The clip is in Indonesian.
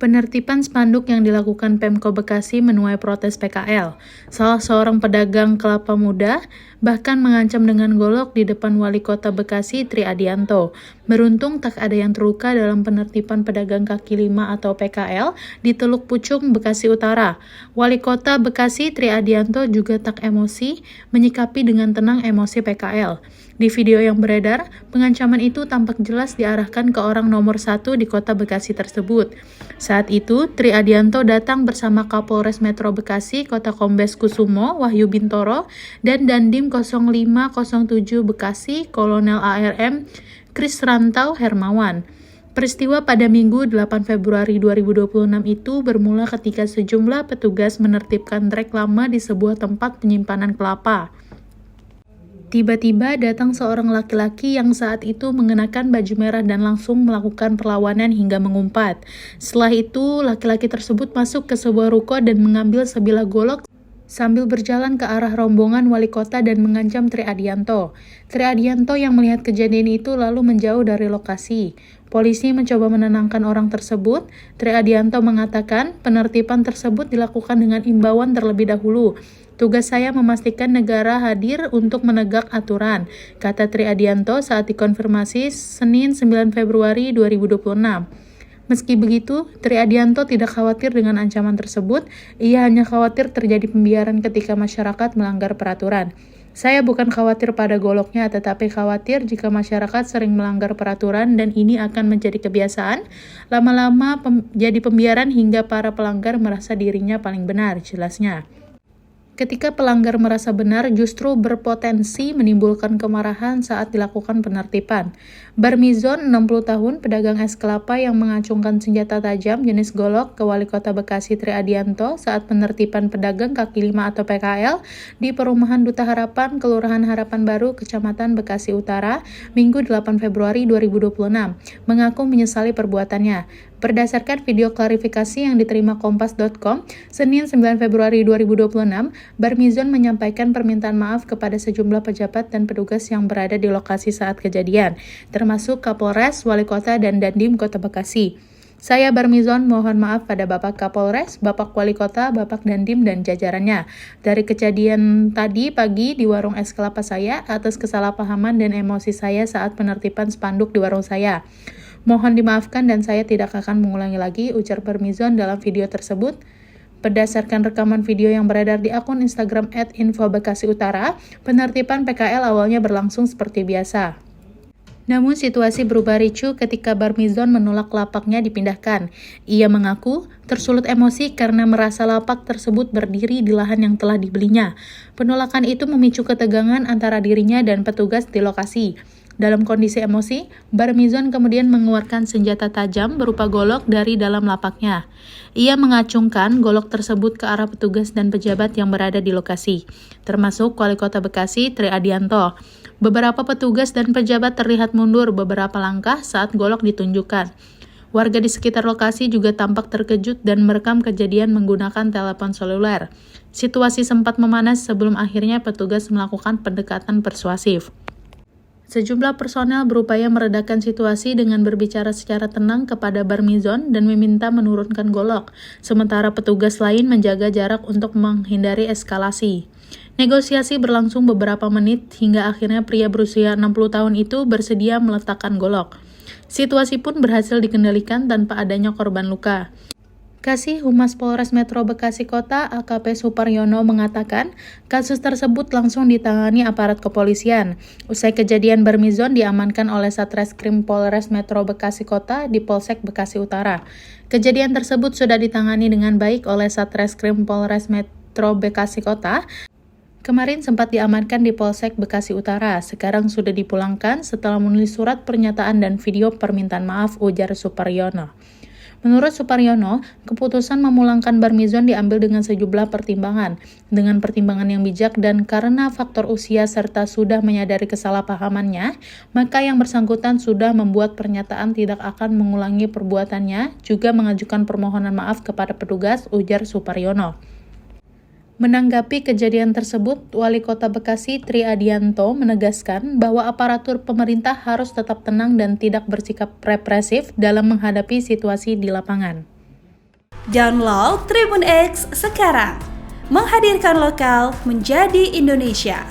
Penertiban spanduk yang dilakukan Pemko Bekasi menuai protes PKL. Salah seorang pedagang kelapa muda bahkan mengancam dengan golok di depan Wali Kota Bekasi Tri Adianto. Beruntung tak ada yang terluka dalam penertiban pedagang kaki lima atau PKL di Teluk Pucung, Bekasi Utara. Wali Kota Bekasi Tri Adianto juga tak emosi menyikapi dengan tenang emosi PKL. Di video yang beredar, pengancaman itu tampak jelas diarahkan ke orang nomor 1 di kota Bekasi tersebut. Saat itu, Tri Adianto datang bersama Kapolres Metro Bekasi, Kota Kombes Kusumo, Wahyu Bintoro, dan Dandim 0507 Bekasi, Kolonel ARM Kris Rantau Hermawan. Peristiwa pada Minggu 8 Februari 2026 itu bermula ketika sejumlah petugas menertibkan trek lama di sebuah tempat penyimpanan kelapa. Tiba-tiba datang seorang laki-laki yang saat itu mengenakan baju merah dan langsung melakukan perlawanan hingga mengumpat. Setelah itu, laki-laki tersebut masuk ke sebuah ruko dan mengambil sebilah golok sambil berjalan ke arah rombongan wali kota dan mengancam Tri Adianto. Tri Adianto yang melihat kejadian itu lalu menjauh dari lokasi. Polisi mencoba menenangkan orang tersebut. Tri Adianto mengatakan penertiban tersebut dilakukan dengan imbauan terlebih dahulu. Tugas saya memastikan negara hadir untuk menegak aturan, kata Tri Adianto saat dikonfirmasi Senin 9 Februari 2026. Meski begitu, Tri Adianto tidak khawatir dengan ancaman tersebut, ia hanya khawatir terjadi pembiaran ketika masyarakat melanggar peraturan. Saya bukan khawatir pada goloknya, tetapi khawatir jika masyarakat sering melanggar peraturan dan ini akan menjadi kebiasaan, lama-lama jadi pembiaran hingga para pelanggar merasa dirinya paling benar, jelasnya. Ketika pelanggar merasa benar, justru berpotensi menimbulkan kemarahan saat dilakukan penertiban. Barmizon, 60 tahun, pedagang es kelapa yang mengacungkan senjata tajam jenis golok ke Wali Kota Bekasi Tri Adianto saat penertiban pedagang kaki lima atau PKL di Perumahan Duta Harapan, Kelurahan Harapan Baru, Kecamatan Bekasi Utara, Minggu 8 Februari 2026, mengaku menyesali perbuatannya. Berdasarkan video klarifikasi yang diterima Kompas.com, Senin 9 Februari 2026, Barmizon menyampaikan permintaan maaf kepada sejumlah pejabat dan petugas yang berada di lokasi saat kejadian, termasuk Kapolres, Wali Kota, dan Dandim Kota Bekasi. Saya Barmizon mohon maaf pada Bapak Kapolres, Bapak Wali Kota, Bapak Dandim, dan jajarannya. Dari kejadian tadi pagi di warung es kelapa saya atas kesalahpahaman dan emosi saya saat penertiban spanduk di warung saya. Mohon dimaafkan dan saya tidak akan mengulangi lagi, ujar Barmizon dalam video tersebut. Berdasarkan rekaman video yang beredar di akun Instagram @infobekasiutara, penertiban PKL awalnya berlangsung seperti biasa. Namun situasi berubah ricuh ketika Barmizon menolak lapaknya dipindahkan. Ia mengaku tersulut emosi karena merasa lapak tersebut berdiri di lahan yang telah dibelinya. Penolakan itu memicu ketegangan antara dirinya dan petugas di lokasi. Dalam kondisi emosi, Barmizon kemudian mengeluarkan senjata tajam berupa golok dari dalam lapaknya. Ia mengacungkan golok tersebut ke arah petugas dan pejabat yang berada di lokasi, termasuk Wali Kota Bekasi Tri Adianto. Beberapa petugas dan pejabat terlihat mundur beberapa langkah saat golok ditunjukkan. Warga di sekitar lokasi juga tampak terkejut dan merekam kejadian menggunakan telepon seluler. Situasi sempat memanas sebelum akhirnya petugas melakukan pendekatan persuasif. Sejumlah personel berupaya meredakan situasi dengan berbicara secara tenang kepada Barmizon dan meminta menurunkan golok, sementara petugas lain menjaga jarak untuk menghindari eskalasi. Negosiasi berlangsung beberapa menit hingga akhirnya pria berusia 60 tahun itu bersedia meletakkan golok. Situasi pun berhasil dikendalikan tanpa adanya korban luka. Kasih Humas Polres Metro Bekasi Kota AKP Suparyono mengatakan kasus tersebut langsung ditangani aparat kepolisian. Usai kejadian Barmizon diamankan oleh Satreskrim Polres Metro Bekasi Kota di Polsek Bekasi Utara. Kejadian tersebut sudah ditangani dengan baik oleh Satreskrim Polres Metro Bekasi Kota. Kemarin sempat diamankan di Polsek Bekasi Utara, sekarang sudah dipulangkan setelah menulis surat pernyataan dan video permintaan maaf, ujar Suparyono. Menurut Suparyono, keputusan memulangkan Barmizon diambil dengan sejumlah pertimbangan, dengan pertimbangan yang bijak dan karena faktor usia serta sudah menyadari kesalahpahamannya, maka yang bersangkutan sudah membuat pernyataan tidak akan mengulangi perbuatannya, juga mengajukan permohonan maaf kepada petugas, ujar Suparyono. Menanggapi kejadian tersebut, Wali Kota Bekasi Tri Adianto menegaskan bahwa aparatur pemerintah harus tetap tenang dan tidak bersikap represif dalam menghadapi situasi di lapangan. Download Tribun X sekarang. Menghadirkan lokal menjadi Indonesia.